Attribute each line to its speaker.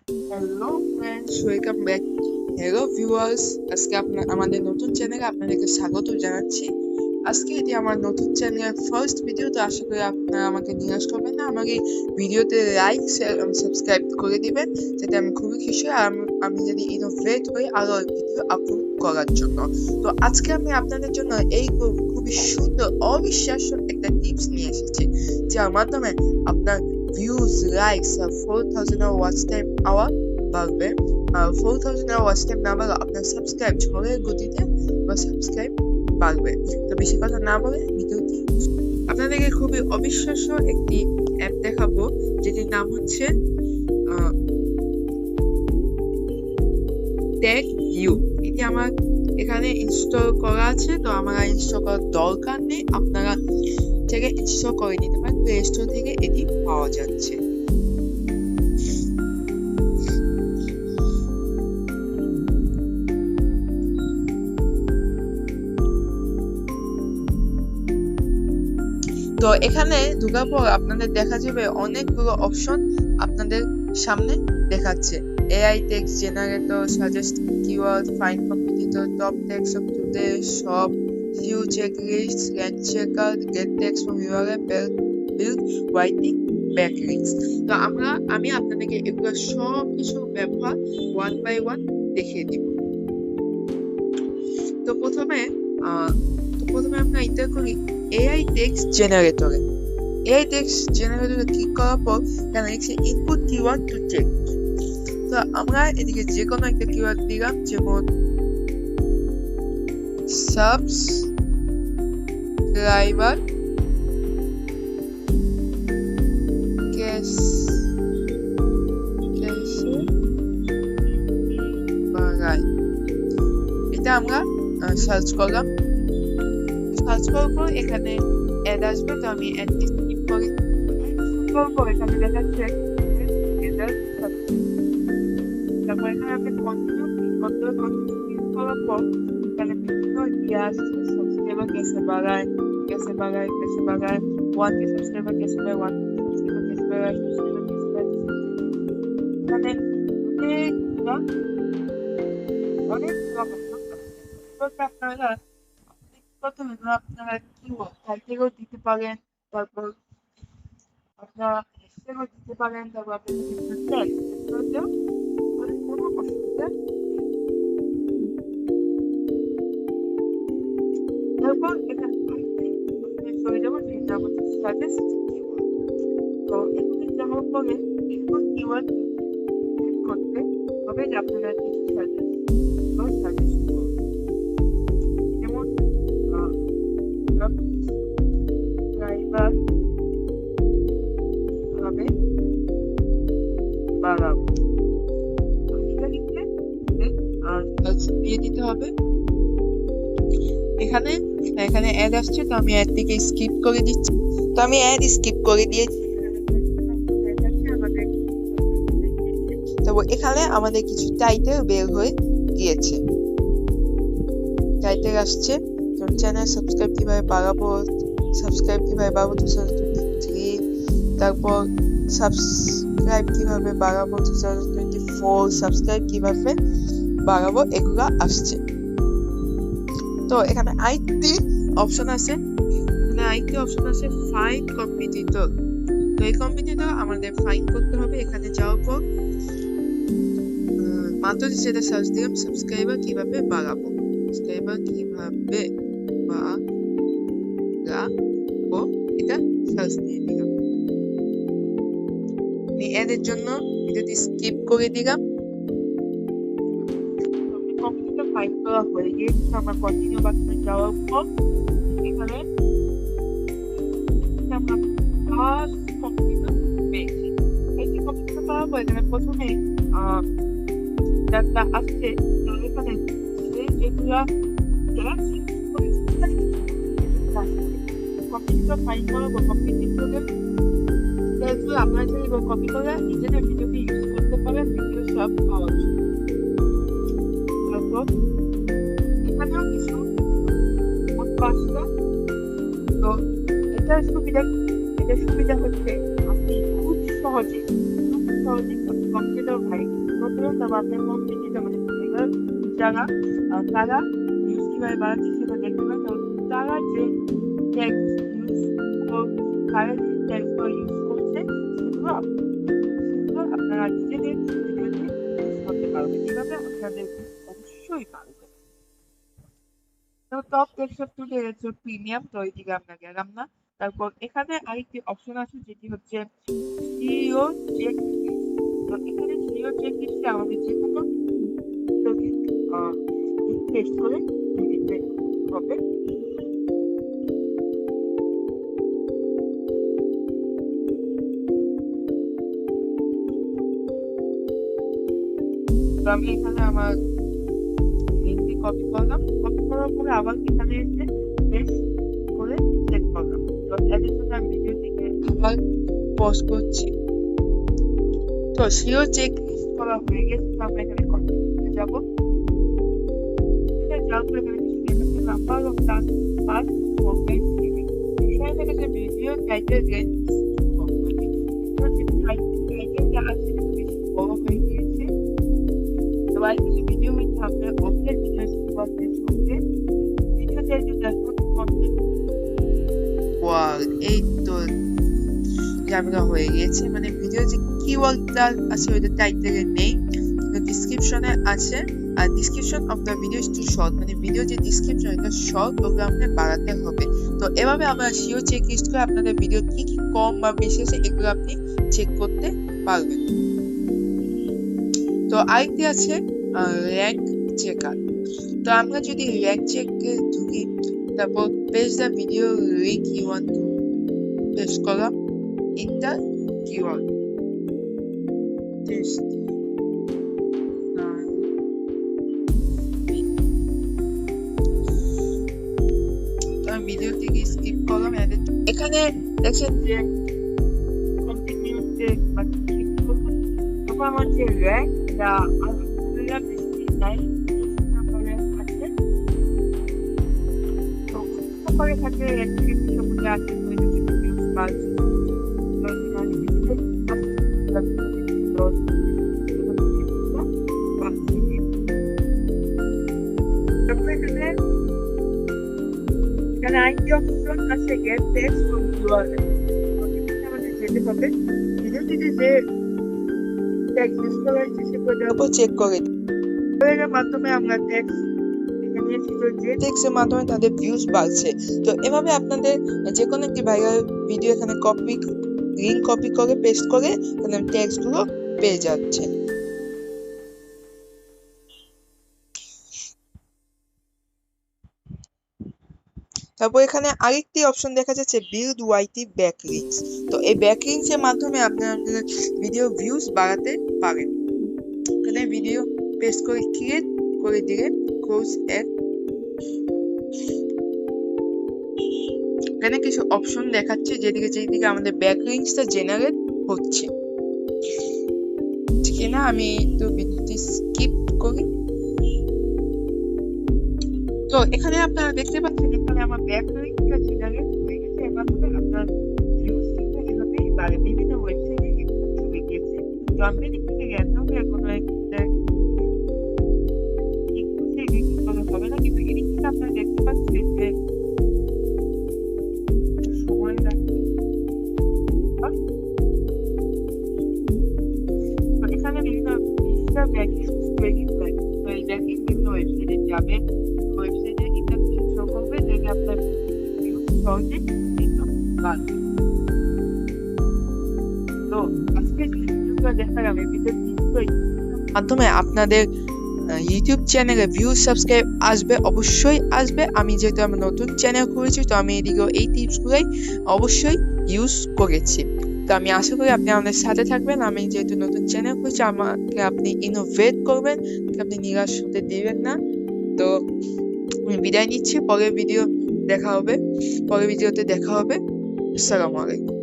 Speaker 1: Hello friends, welcome back. Hello viewers, আজকে আমাদের নতুন চ্যানেলে আপনাদেরকে স্বাগত জানাচ্ছি। আজকে এটি আমার নতুন চ্যানেলের ফার্স্ট ভিডিও, তো আশা করি আপনারা আমাকে নিরাশ করবেন না। আমাকে ভিডিওতে লাইক, শেয়ার এবং সাবস্ক্রাইব করে দিবেন, যাতে আমি খুবই খুশি হই। আমি যদি ইনোভেট করি আরো ভিডিও আপলোড করার জন্য। তো আজকে আমি আপনাদের জন্য এই খুবই সুন্দর অবিশ্বাস্য একটা টিপস নিয়ে এসেছি, যার মাধ্যমে আপনার views, likes, 4000 watch time hour বাড়বে। 4000 ওয়াচ টাইম না বাড়লে আপনার সাবস্ক্রাইব ঝড়ের গতিতে সাবস্ক্রাইব বাড়বে। তো বেশি কথা না বলে ভিডিওটি আপনাদেরকে খুবই অবিশ্বাস্য একটি অ্যাপ দেখাবো, যেটির নাম হচ্ছে টেক ইউ। এটি আমার এখানে ইনস্টল করা আছে, তো আমার ইনস্টল করার দরকার নেই, আপনারা থেকে ইনস্টল করে নিতে পারেন। প্লে স্টোর থেকে এটি পাওয়া যাচ্ছে। তো এখানে ঢোকার পর আপনাদের দেখা যাবে অনেকগুলো অপশন আপনাদের সামনে দেখাচ্ছে। AI text generator, suggest keyword, find competitor, top text of today, shop, view checklist, rank checker, get text from URL, build writing backlinks. তো আমি আপনাদেরকে এগুলো সব কিছু ব্যবহার ওয়ান বাই ওয়ান দেখিয়ে দিব। তো প্রথমে আমরা এন্টার করি এআই টেক্সট জেনারেটরে। এআই টেক্সট জেনারেটরে ক্লিক করার পর এখানে লিখছে ইনপুট কিওয়ার্ড টু চেক। তো আমরা এদিকে যে কোনো একটা কিওয়ার্ড দিলাম, যেমন সাবস্ক্রাইবার এটা আমরা সার্চ করলাম। সার্চ করার পর এখানে অ্যাড আসবে, তো আমি অ্যাডটি স্কিপ করি। তারপর এখানে দেখাচ্ছে তারপর এখানে আপনি কন্টিনিউ ক্লিক করার পর এখানে বিভিন্ন ইয়ে আসছে, সাবস্ক্রাইবার कैसे बढ़ाए, वन के सब्सक्राइबर कैसे बढ़ाए, वन के सब्सक्राइबर कैसे बढ़ाए, এখানে আপনারা প্রথমে আপনারা কিওয়ার্ড টাইটেলও দিতে পারেন, তারপর আপনারা হ্যাশট্যাগও দিতে পারেন, তারপর আপনি বিভিন্ন টেক্সট দিতেও কোনো অসুবিধা নেই। তারপর এখানে চলে যাবো, যে নাম হচ্ছে সাজেস্ট কিওয়ার্ড। তো এখানে যাওয়ার পরে ইনপুট কিওয়ার্ড করতে হবে যে আপনারা কিছু সাজেস্ট করুন, যেমন সাবস্ক্রাইবার হবে বাড়াবো, এটা লিখে দিয়ে দিতে হবে। এখানে অ্যাড আসছে, তো আমি অ্যাড থেকে স্কিপ করে দিচ্ছি। তো আমি অ্যাড স্কিপ করে দিয়েছি। এখানে আমাদের কিছু টাইটেল বের হয়ে গিয়েছে। টাইটেল আসছে, চ্যানেল সাবস্ক্রাইব কিভাবে বাড়াবো, 2023, তারপর সাবস্ক্রাইব কিভাবে বাড়াবো 2024, সাবস্ক্রাইব কিভাবে বাড়াবো, এগুলা আসছে। তো এখানে আরেকটি অপশন আছে, ফাইন্ড কম্পিটিটর। তো এই কম্পিটিটর আমাদের ফাইন্ড করতে হবে। এখানে যাওয়ার পর মাত্র যেটা সার্চ দিলাম, সাবস্ক্রাইবার কিভাবে বাড়াবো, এটা সার্চ দিয়ে দিলাম। আমি এর জন্য ভিডিওটি স্কিপ করে দিলাম। কম্পিউটার ফাইন্ড করা হয়ে গিয়েছে। আমার কন্টিনিউ বাটনে যাওয়ার পর এখানে আমরা ফার্স্ট কম্পিউটার পেয়েছি। এই কম্পিউটার পাওয়ার পর এখানে প্রথমে ডাটা আসছে, তো এখানে যেগুলা কম্পিউটার ফাইন্ড করার পর কম্পিউটার আপনারা চাইলে কপি করে নিজেদের ভিডিওতে ইউজ করতে পারেন, ভিডিও সব পাওয়ার জন্য। তারপর এখানেও কিছু পাঁচটা। তো এটার সুবিধা হচ্ছে আপনি খুব সহজে কম্পিউটার ভাই প্রথমে তবে আপনার কম্পিউটার মানে যারা তারা ভিউজ কিভাবে বাড়াচ্ছে সেটা দেখতে পারেন। তো তারা যে ট্যাক্স ইউজ তারা যে ট্যাক্সগুলো ইউজ করছে সেগুলো আপনারা নিজেদের ভিডিওতে ইউজ করতে পারবেন। এভাবে আপনাদের অবশ্যই পারবেন। তো টপ টেক্সচার টুলে হচ্ছে প্রিমিয়াম, তো এইদিকে আমরা গেলাম না। তারপর এখানে আরেকটি অপশন আছে যেটি হচ্ছে সিইও চেক লিস্ট। তো এখানে সিইও চেক লিস্টে আমাদের যে কোনো টেস্ট করে দিতে হবে। তো আমি এখানে আমার লিঙ্কটি কপি করলাম, কপি করার পরে আবার এখানে এসে পেস্ট করে সেট করলাম। তো এর জন্য আমি ভিডিওটিকে আবার পজ করছি। তো সিও চেক লিস্ট করা হয়ে গেছে। তো আমরা এখানে কন্টিনিউতে যাব। যাওয়ার পরে এখানে কিছু দেখাচ্ছে number of pass program CV. এখানে থেকে যে ভিডিও টাইটেল রেঞ্জ টাইটেলটা আছে বেশি বড় হয়ে গিয়েছে। তো আর কিছু video with thumbnail okay, video script okay, video title dashboard content. Wow, এই তো ঝামেলা হয়ে গিয়েছে। মানে ভিডিও যে কিওয়ার্ডটা আছে ওইটা টাইটেলে নেই, কিন্তু ডেসক্রিপশনে আছে। আর description of the video is too short, মানে ভিডিও যে ডেসক্রিপশন এটা শর্ট, ওগুলো আপনাকে বাড়াতে হবে। তো এভাবে আমরা সিও চেক লিস্ট করে আপনাদের ভিডিও কি কি কম বা বেশি আছে এগুলো আপনি চেক করতে পারবেন। তো আরেকটি আছে র্যাঙ্ক চেকার। তো আমরা যদি র্যাঙ্ক চেকে ঢুকি, তারপর page the video link you want to paste করলাম, ইন্টার কিওয়ার্ড টেস্ট। ভিডিওটিকে স্কিপ করলাম। এখানে দেখেন যে কন্টিনিউতে তখন আমার যে র্যাঙ্ক এটা আলহামদুলিল্লাহ বেশি নাই, নাম্বারে আছে। তো নাম্বারে থাকে সবগুলো আছে, তো এটা যদি ভিউজ বাড়ছে এখানে আইটি অপশন আছে গেট টেক্সট ফ্রম ইউআরএল। আমাদের যেতে হবে ভিডিওটিতে যে টেক্সট ইউজ করা হয়েছে সেটার উপর চেক করে এর মাধ্যমে আমরা টেক্সট এখানে যে টেক্সটের মাধ্যমে তাদের ভিউজ বাড়ছে। তো এভাবে আপনাদের যে কোনো একটি ভাইরাল ভিডিও এখানে লিংক কপি করে পেস্ট করে এখানে টেক্সট গুলো পেয়ে যাচ্ছে। তারপর এখানে আরেকটি অপশন দেখা যাচ্ছে বিল্ড ওয়াইটি ব্যাকলিংকস। তো এই ব্যাকলিংকস এর মাধ্যমে আপনারা আপনাদের ভিডিও ভিউজ বাড়াতে পারেন। এখানে ভিডিও পেস্ট করে ক্রিয়েট করে দিলে ক্লোজ এড। এখানে কিছু অপশন দেখাচ্ছে যেদিকে আমাদের ব্যাকলিংকসটা জেনারেট হচ্ছে। ঠিক না, আমি একটু ভিডিওটি স্কিপ করি। তো এখানে আপনারা দেখতে পাচ্ছেন এখানে আমার ব্যাকলিংকটা জেনারেট হয়ে গেছে। এর মাধ্যমে আপনার ভিউজ কিন্তু এভাবেই বাড়ে। বিভিন্ন ওয়েবসাইটে এগুলো চলে গিয়েছে। তো আমি এদিকে র্যান্ডমলি কোনো একটা এডিটিং করা হবে না, কিন্তু এডিটিং আপনারা দেখতে পাচ্ছেন যে সময় লাগবে। তো এখানে বিভিন্ন ব্যাকলিংক তৈরি হয়। তো এই ব্যাকলিংক বিভিন্ন ওয়েবসাইটে যাবে, ওয়েবসাইটে ইন্টারফেস শো করবে, দেখে আপনার ভিউজ সহজে কিন্তু বাড়বে। তো আজকে যে ভিডিওটা দেখালাম এই ভিডিওটি মাধ্যমে আপনাদের ইউটিউব চ্যানেলে ভিউজ সাবস্ক্রাইব আসবে, অবশ্যই আসবে। আমি যেহেতু আমার নতুন চ্যানেল করেছি, তো আমি এদিকেও এই টিপসগুলোই অবশ্যই ইউজ করেছি। তো আমি আশা করি আপনি আমাদের সাথে থাকবেন। আমি যেহেতু নতুন চ্যানেল করেছি, আমাকে আপনি ইনোভেট করবেন, আপনি নিরাশ হতে দিবেন না। তো আমি বিদায় নিচ্ছি, পরের ভিডিওতে দেখা হবে। আসসালামু আলাইকুম।